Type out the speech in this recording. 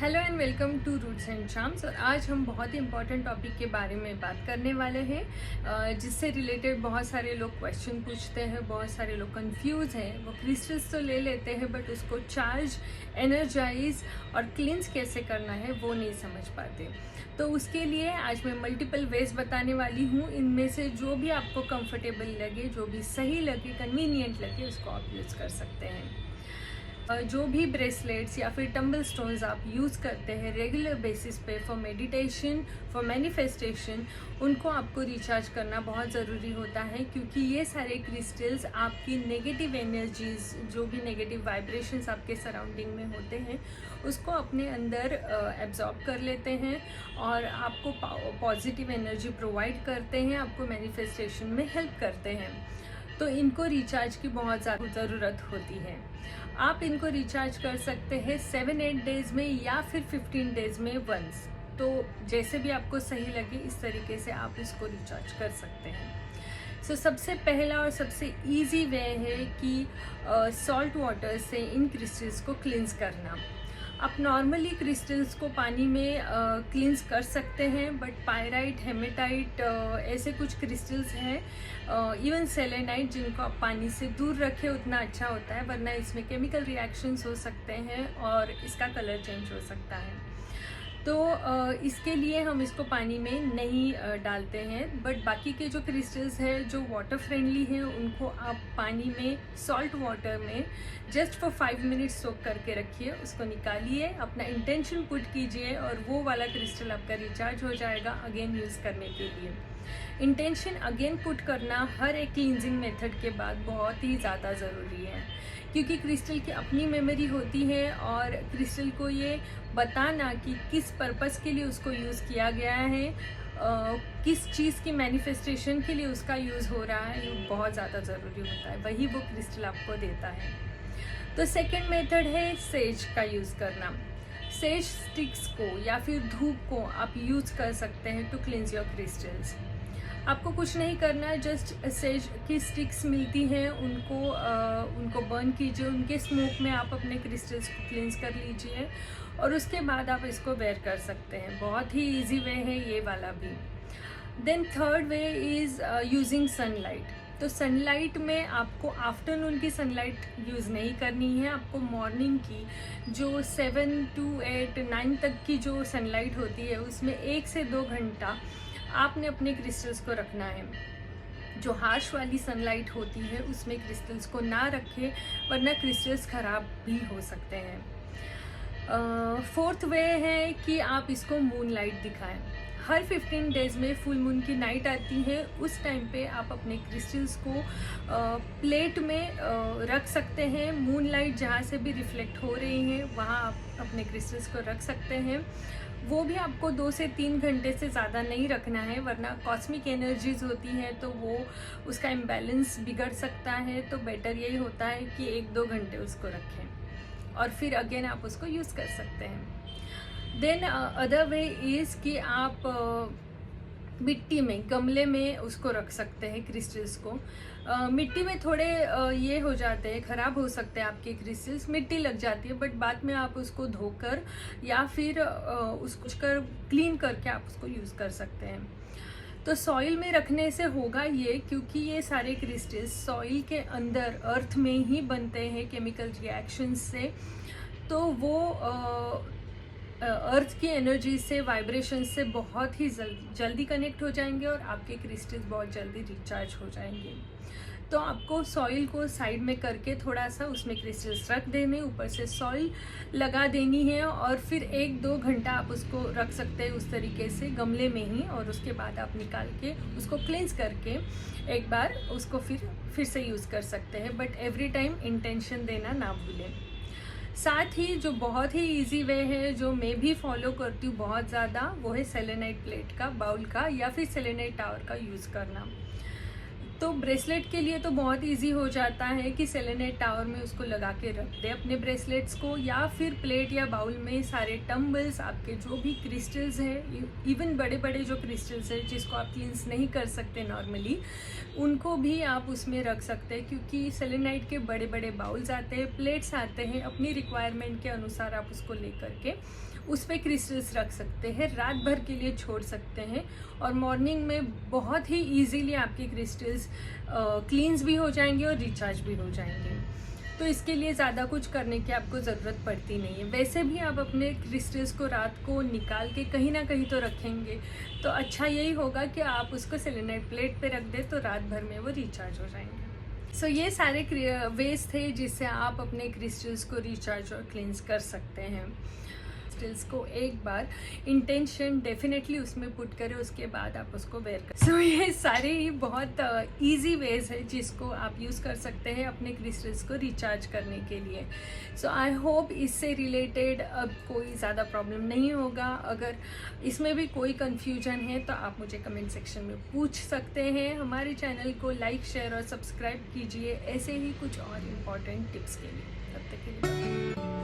Hello and welcome to Roots and Charms. और आज हम बहुत ही इम्पॉर्टेंट टॉपिक के बारे में बात करने वाले हैं जिससे रिलेटेड बहुत सारे लोग क्वेश्चन पूछते हैं, बहुत सारे लोग कंफ्यूज हैं। वो क्रिस्टल्स तो ले लेते हैं बट उसको चार्ज, एनर्जाइज और क्लींस कैसे करना है वो नहीं समझ पाते। तो उसके लिए आज मैं मल्टीपल वेज बताने वाली हूँ। इनमें से जो भी आपको कंफर्टेबल लगे, जो भी सही लगे, कन्वीनियंट लगे, उसको आप यूज़ कर सकते हैं। जो भी ब्रेसलेट्स या फिर टम्बल स्टोन्स आप यूज़ करते हैं रेगुलर बेसिस पे फॉर मेडिटेशन, फॉर मैनिफेस्टेशन, उनको आपको रिचार्ज करना बहुत ज़रूरी होता है, क्योंकि ये सारे क्रिस्टल्स आपकी नेगेटिव एनर्जीज, जो भी नेगेटिव वाइब्रेशंस आपके सराउंडिंग में होते हैं, उसको अपने अंदर एब्जॉर्ब कर लेते हैं और आपको पॉजिटिव एनर्जी प्रोवाइड करते हैं, आपको मैनिफेस्टेशन में हेल्प करते हैं। तो इनको रिचार्ज की बहुत ज़्यादा ज़रूरत होती है। आप इनको रिचार्ज कर सकते हैं 7-8 डेज़ में या फिर 15 डेज़ में वंस। तो जैसे भी आपको सही लगे इस तरीके से आप इसको रिचार्ज कर सकते हैं। सबसे पहला और सबसे इजी वे है कि सॉल्ट वाटर से इन क्रिस्टल्स को क्लींस करना। आप नॉर्मली क्रिस्टल्स को पानी में क्लींस कर सकते हैं, बट पायराइट, हेमेटाइट ऐसे कुछ क्रिस्टल्स हैं, इवन सेलेनाइट, जिनको आप पानी से दूर रखें उतना अच्छा होता है, वरना इसमें केमिकल रिएक्शंस हो सकते हैं और इसका कलर चेंज हो सकता है। तो इसके लिए हम इसको पानी में नहीं डालते हैं। बट बाकी के जो क्रिस्टल्स हैं जो वाटर फ्रेंडली हैं, उनको आप पानी में सॉल्ट वाटर में जस्ट फॉर 5 मिनट्स सोक करके रखिए, उसको निकालिए, अपना इंटेंशन पुट कीजिए और वो वाला क्रिस्टल आपका रिचार्ज हो जाएगा अगेन यूज़ करने के लिए। इंटेंशन अगेन पुट करना हर एक क्लींजिंग मेथड के बाद बहुत ही ज़्यादा ज़रूरी है, क्योंकि क्रिस्टल की अपनी मेमोरी होती है और क्रिस्टल को ये बताना कि किस पर्पस के लिए उसको यूज़ किया गया है, किस चीज़ की मैनिफेस्टेशन के लिए उसका यूज़ हो रहा है, ये बहुत ज़्यादा ज़रूरी होता है, वही वो क्रिस्टल आपको देता है। तो सेकेंड मेथड है सेज का यूज़ करना। सेज स्टिक्स को या फिर धूप को आप यूज़ कर सकते हैं टू क्लींस योर क्रिस्टल्स। आपको कुछ नहीं करना है, जस्ट सेज की स्टिक्स मिलती हैं, उनको बर्न कीजिए, उनके स्मोक में आप अपने क्रिस्टल्स को क्लींस कर लीजिए और उसके बाद आप इसको वेयर कर सकते हैं। बहुत ही इजी वे है ये वाला भी। Then third way is using sunlight. तो सनलाइट में आपको आफ्टरनून की सनलाइट यूज़ नहीं करनी है, आपको मॉर्निंग की जो 7 to 8, 9 तक की जो सनलाइट होती है उसमें 1 से 2 घंटा आपने अपने क्रिस्टल्स को रखना है। जो हार्श वाली सनलाइट होती है उसमें क्रिस्टल्स को ना रखें, वरना क्रिस्टल्स ख़राब भी हो सकते हैं। फोर्थ वे है कि आप इसको मून लाइट दिखाएं। हर 15 डेज़ में फुल मून की नाइट आती है, उस टाइम पे आप अपने क्रिस्टल्स को प्लेट में रख सकते हैं। मून लाइट जहाँ से भी रिफ्लेक्ट हो रही है वहाँ आप अपने क्रिस्टल्स को रख सकते हैं। वो भी आपको 2 से 3 घंटे से ज़्यादा नहीं रखना है, वरना कॉस्मिक एनर्जीज होती हैं तो वो उसका इम्बैलेंस बिगड़ सकता है। तो बेटर यही होता है कि 1-2 घंटे उसको रखें और फिर अगेन आप उसको यूज़ कर सकते हैं। देन अदर वे इज़ कि आप मिट्टी में, गमले में उसको रख सकते हैं क्रिस्टल्स को। मिट्टी में थोड़े ये हो जाते हैं, ख़राब हो सकते हैं आपके क्रिस्टल्स, मिट्टी लग जाती है, बट बाद में आप उसको धोकर या फिर उसको क्लीन करके आप उसको यूज़ कर सकते हैं। तो सॉइल में रखने से होगा ये, क्योंकि ये सारे क्रिस्टल्स सॉइल के अंदर अर्थ में ही बनते हैं केमिकल रिएक्शंस से, तो वो अर्थ की एनर्जी से, वाइब्रेशन से बहुत ही जल्दी कनेक्ट हो जाएंगे और आपके क्रिस्टल्स बहुत जल्दी रिचार्ज हो जाएंगे। तो आपको सॉइल को साइड में करके थोड़ा सा उसमें क्रिस्टल्स रख देने, ऊपर से सॉइल लगा देनी है और फिर 1-2 घंटा आप उसको रख सकते हैं उस तरीके से गमले में ही, और उसके बाद आप निकाल के उसको क्लींस करके एक बार उसको फिर से यूज़ कर सकते हैं। बट एवरी टाइम इंटेंशन देना ना भूलें। साथ ही जो बहुत ही इजी वे है, जो मैं भी फॉलो करती हूँ बहुत ज़्यादा, वो है सेलेनाइट प्लेट का, बाउल का या फिर सेलेनाइट टावर का यूज़ करना। तो ब्रेसलेट के लिए तो बहुत इजी हो जाता है कि सेलेनाइट टावर में उसको लगा के रख दे अपने ब्रेसलेट्स को, या फिर प्लेट या बाउल में सारे टम्बल्स, आपके जो भी क्रिस्टल्स हैं, इवन बड़े बड़े जो क्रिस्टल्स हैं जिसको आप क्लींस नहीं कर सकते नॉर्मली, उनको भी आप उसमें रख सकते हैं, क्योंकि सेलेनाइट के बड़े बड़े बाउल्स आते हैं, प्लेट्स आते हैं, अपनी रिक्वायरमेंट के अनुसार आप उसको लेकर के उस पर क्रिस्टल्स रख सकते हैं, रात भर के लिए छोड़ सकते हैं, और मॉर्निंग में बहुत ही इजीली आपके क्रिस्टल्स क्लींस भी हो जाएंगे और रिचार्ज भी हो जाएंगे। तो इसके लिए ज़्यादा कुछ करने की आपको ज़रूरत पड़ती नहीं है। वैसे भी आप अपने क्रिस्टल्स को रात को निकाल के कहीं ना कहीं तो रखेंगे, तो अच्छा यही होगा कि आप उसको सेलेनाइट प्लेट पे रख दें, तो रात भर में वो रिचार्ज हो जाएंगे। सो ये सारे वेज थे जिससे आप अपने क्रिस्टल्स को रिचार्ज और क्लींस कर सकते हैं। क्रिस्टल्स को एक बार इंटेंशन डेफिनेटली उसमें पुट करें, उसके बाद आप उसको वेयर करें। सो ये सारे ही बहुत इजी वेज है जिसको आप यूज़ कर सकते हैं अपने क्रिस्टल्स को रिचार्ज करने के लिए। सो आई होप इससे रिलेटेड अब कोई ज़्यादा प्रॉब्लम नहीं होगा। अगर इसमें भी कोई कन्फ्यूजन है तो आप मुझे कमेंट सेक्शन में पूछ सकते हैं। हमारे चैनल को लाइक, शेयर और सब्सक्राइब कीजिए ऐसे ही कुछ और इम्पॉर्टेंट टिप्स के लिए। तब तक के लिए